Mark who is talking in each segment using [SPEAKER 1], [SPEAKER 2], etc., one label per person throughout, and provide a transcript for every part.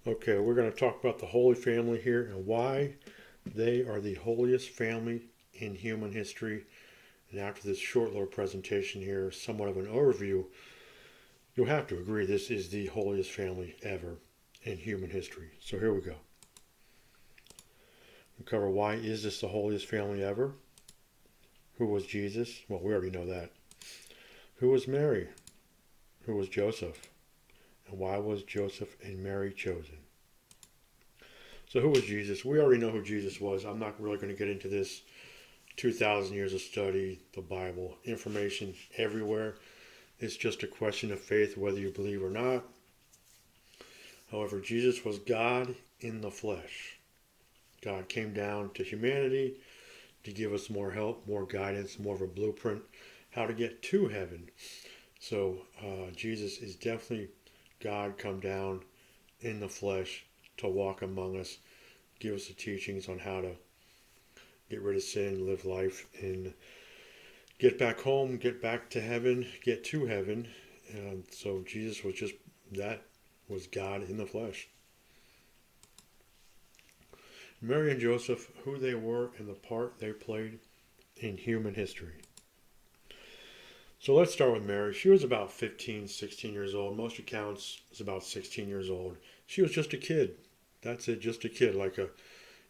[SPEAKER 1] Okay, we're going to talk about the Holy Family here and why they are the holiest family in human history. And after this short little presentation here, somewhat of an overview, you'll have to agree this is the holiest family ever in human history. So here we go. We cover why is this the holiest family ever? Who was Jesus? Well, we already know that. Who was Mary? Who was Joseph? And why was Joseph and Mary chosen? So who was Jesus? We already know who Jesus was. I'm not really going to get into this. 2,000 years of study, the Bible, information everywhere. It's just a question of faith whether you believe or not. However, Jesus was God in the flesh. God came down to humanity to give us more help, more guidance, more of a blueprint how to get to heaven. So Jesus is definitely God come down in the flesh to walk among us, give us the teachings on how to get rid of sin, live life, and get back home, get back to heaven, get to heaven. And so Jesus was just that, was God in the flesh. Mary and Joseph, who they were and the part they played in human history. So let's start with Mary. She was about 15, 16 years old. Most accounts is about 16 years old. She was just a kid. That's it, just a kid, like a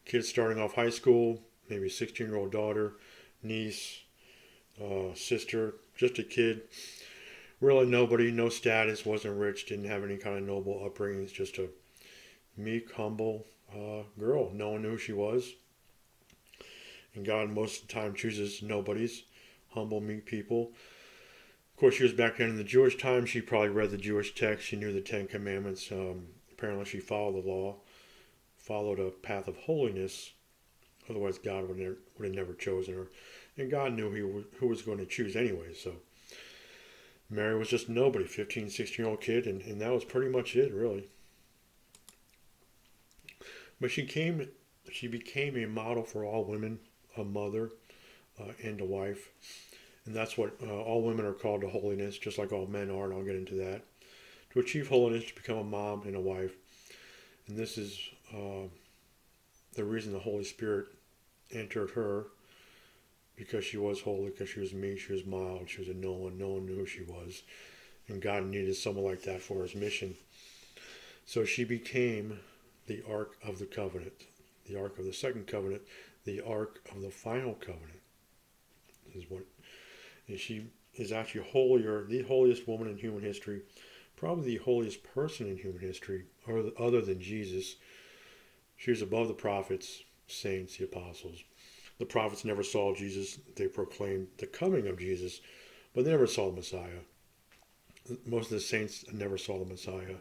[SPEAKER 1] kid starting off high school, maybe a 16-year-old daughter, niece, sister, just a kid. Really nobody, no status, wasn't rich, didn't have any kind of noble upbringing. Just a meek, humble girl. No one knew who she was. And God most of the time chooses nobodies, humble, meek people. Of course, she was back then in the Jewish time. She probably read the Jewish text. She knew the Ten Commandments. Apparently, she followed the law, followed a path of holiness. Otherwise, God would have never chosen her. And God knew who was going to choose anyway. So Mary was just nobody, 15, 16-year-old kid, and that was pretty much it, really. But she became a model for all women, a mother, and a wife. And that's what all women are called to holiness, just like all men are, and I'll get into that. To achieve holiness, to become a mom and a wife. And this is the reason the Holy Spirit entered her, because she was holy, because she was meek, she was mild, she was a no one knew who she was. And God needed someone like that for his mission. So she became the Ark of the Covenant, the Ark of the Second Covenant, the Ark of the Final Covenant. And she is actually holier, the holiest woman in human history, probably the holiest person in human history, other than Jesus. She was above the prophets, saints, the apostles. The prophets never saw Jesus. They proclaimed the coming of Jesus, but they never saw the Messiah. Most of the saints never saw the Messiah.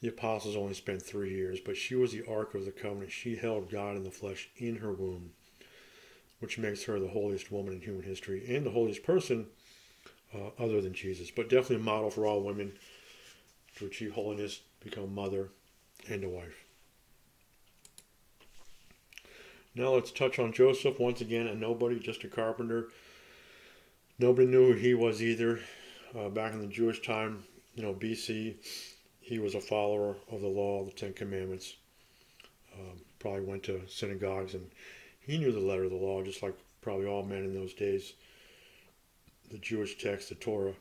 [SPEAKER 1] The apostles only spent 3 years, but she was the Ark of the Covenant. She held God in the flesh in her womb, which makes her the holiest woman in human history and the holiest person other than Jesus. But definitely a model for all women to achieve holiness, become a mother and a wife. Now let's touch on Joseph. Once again, a nobody, just a carpenter. Nobody knew who he was either. Back in the Jewish time, BC, he was a follower of the law, the Ten Commandments. Probably went to synagogues, and he knew the letter of the law, just like probably all men in those days. The Jewish text, the Torah.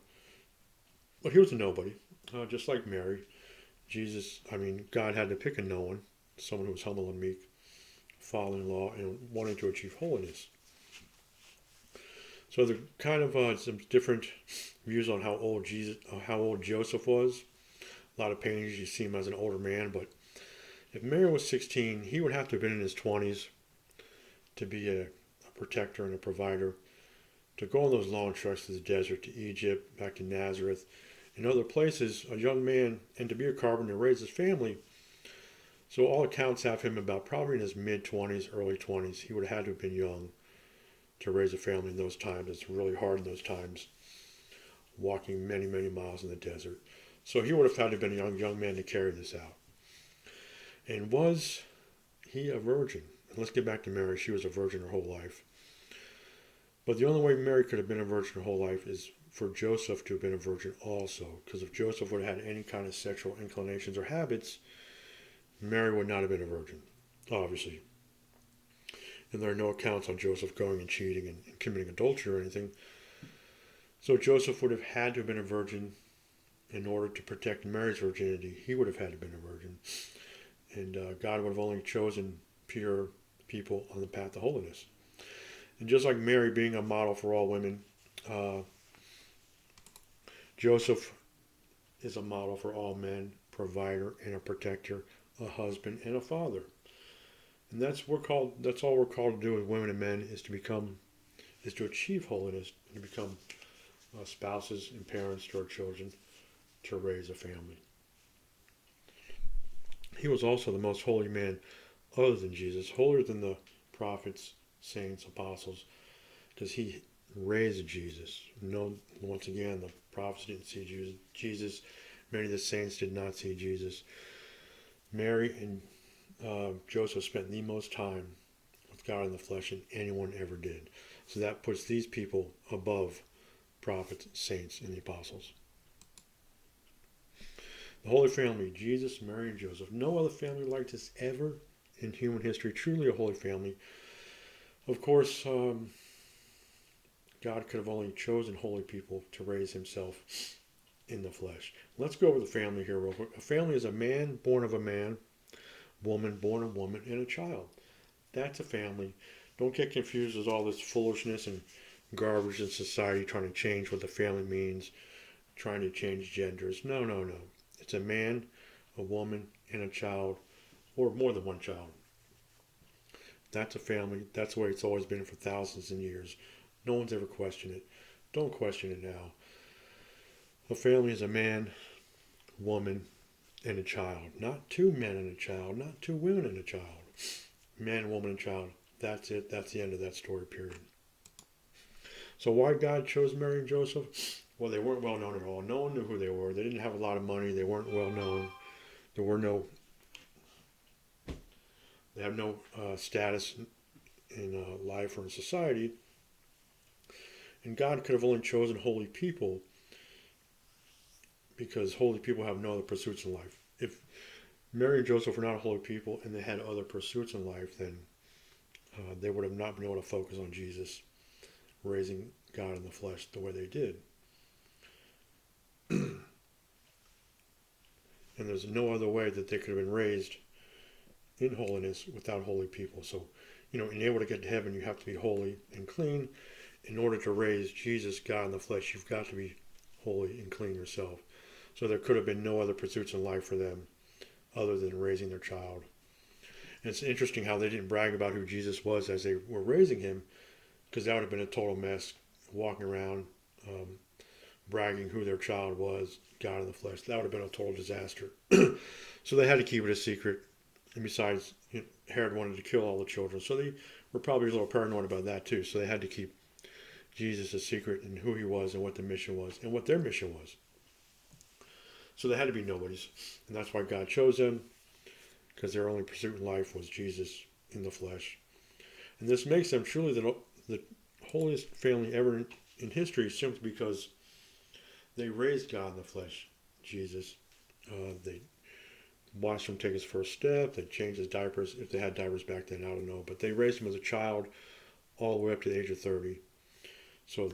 [SPEAKER 1] But he was a nobody, just like Mary. God had to pick a no one, someone who was humble and meek, following law and wanting to achieve holiness. So there kind of some different views on how old Joseph was. A lot of paintings you see him as an older man, but if Mary was 16, he would have to have been in his 20s to be a protector and a provider, to go on those long treks to the desert, to Egypt, back to Nazareth, and other places, a young man, and to be a carpenter, raise his family. So all accounts have him about probably in his mid-20s, early 20s. He would have had to have been young to raise a family in those times. It's really hard in those times, walking many, many miles in the desert. So he would have had to have been a young man to carry this out. And was he a virgin? And let's get back to Mary. She was a virgin her whole life. But the only way Mary could have been a virgin her whole life is for Joseph to have been a virgin also. Because if Joseph would have had any kind of sexual inclinations or habits, Mary would not have been a virgin, obviously. And there are no accounts on Joseph going and cheating and committing adultery or anything. So Joseph would have had to have been a virgin in order to protect Mary's virginity. He would have had to have been a virgin. And God would have only chosen pure people on the path to holiness. And just like Mary being a model for all women, Joseph is a model for all men, provider and a protector, a husband and a father. And that's all we're called to do as women and men is to achieve holiness and to become spouses and parents to our children, to raise a family. He was also the most holy man other than Jesus, holier than the prophets, saints, apostles, because he raised Jesus. No, once again, the prophets didn't see Jesus. Many of the saints did not see Jesus. Mary and Joseph spent the most time with God in the flesh than anyone ever did. So that puts these people above prophets, saints, and the apostles. The Holy Family, Jesus, Mary, and Joseph. No other family like this ever in human history. Truly a holy family. Of course, God could have only chosen holy people to raise himself in the flesh. Let's go over the family here real quick. A family is a man born of a man, woman born of woman, and a child. That's a family. Don't get confused with all this foolishness and garbage in society trying to change what the family means, trying to change genders. No, no, no. It's a man, a woman, and a child, or more than one child. That's a family. That's the way it's always been for thousands of years. No one's ever questioned it. Don't question it now. A family is a man, woman, and a child. Not two men and a child. Not two women and a child. Man, woman, and child. That's it. That's the end of that story, period. So why God chose Mary and Joseph? Well, they weren't well known at all. No one knew who they were. They didn't have a lot of money. They weren't well known. They have no status in life or in society. And God could have only chosen holy people because holy people have no other pursuits in life. If Mary and Joseph were not holy people and they had other pursuits in life, then they would have not been able to focus on Jesus, raising God in the flesh the way they did. And there's no other way that they could have been raised in holiness without holy people. So, in order to get to heaven, you have to be holy and clean. In order to raise Jesus, God in the flesh, you've got to be holy and clean yourself. So there could have been no other pursuits in life for them other than raising their child. And it's interesting how they didn't brag about who Jesus was as they were raising him, because that would have been a total mess, walking around bragging who their child was, God in the flesh. That would have been a total disaster. So they had to keep it a secret. And besides, Herod wanted to kill all the children. So they were probably a little paranoid about that too. So they had to keep Jesus a secret and who he was and what the mission was and what their mission was. So they had to be nobodies. And that's why God chose them, because their only pursuit in life was Jesus in the flesh. And this makes them truly the holiest family ever in history, simply because they raised God in the flesh, Jesus. They watched him take his first step. They changed his diapers, if they had diapers back then, I don't know. But they raised him as a child all the way up to the age of 30. So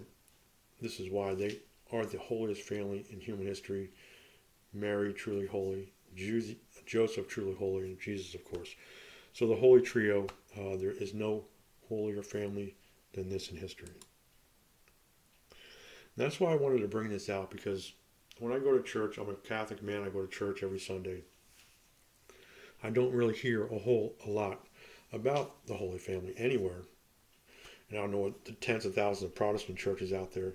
[SPEAKER 1] this is why they are the holiest family in human history. Mary, truly holy. Joseph, truly holy. And Jesus, of course. So the holy trio, there is no holier family than this in history. And that's why I wanted to bring this out, because when I go to church, I'm a Catholic man, I go to church every Sunday. I don't really hear a lot about the Holy Family anywhere. And I don't know what the tens of thousands of Protestant churches out there.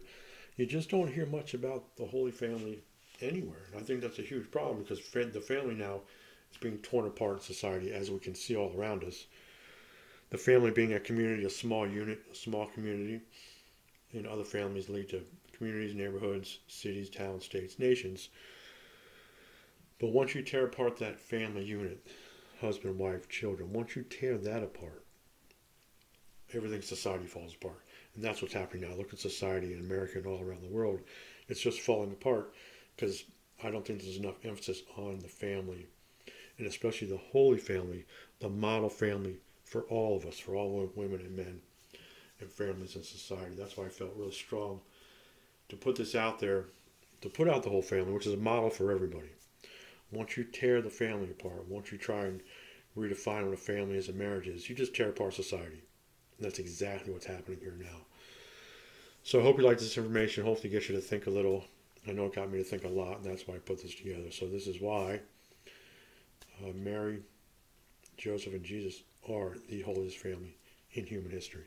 [SPEAKER 1] You just don't hear much about the Holy Family anywhere. And I think that's a huge problem, because the family now is being torn apart in society, as we can see all around us. The family being a community, a small unit, a small community, and other families lead to communities, neighborhoods, cities, towns, states, nations. But once you tear apart that family unit, husband, wife, children, once you tear that apart, everything in society falls apart. And that's what's happening now. Look at society in America and all around the world. It's just falling apart, because I don't think there's enough emphasis on the family. and especially the Holy Family, the model family for all of us, for all women and men and families in society. That's why I felt really strong to put this out there, to put out the whole family, which is a model for everybody. Once you tear the family apart, once you try and redefine what a family is and marriage is, you just tear apart society. And that's exactly what's happening here now. So I hope you like this information. Hopefully it gets you to think a little. I know it got me to think a lot, and that's why I put this together. So this is why Mary, Joseph, and Jesus are the holiest family in human history.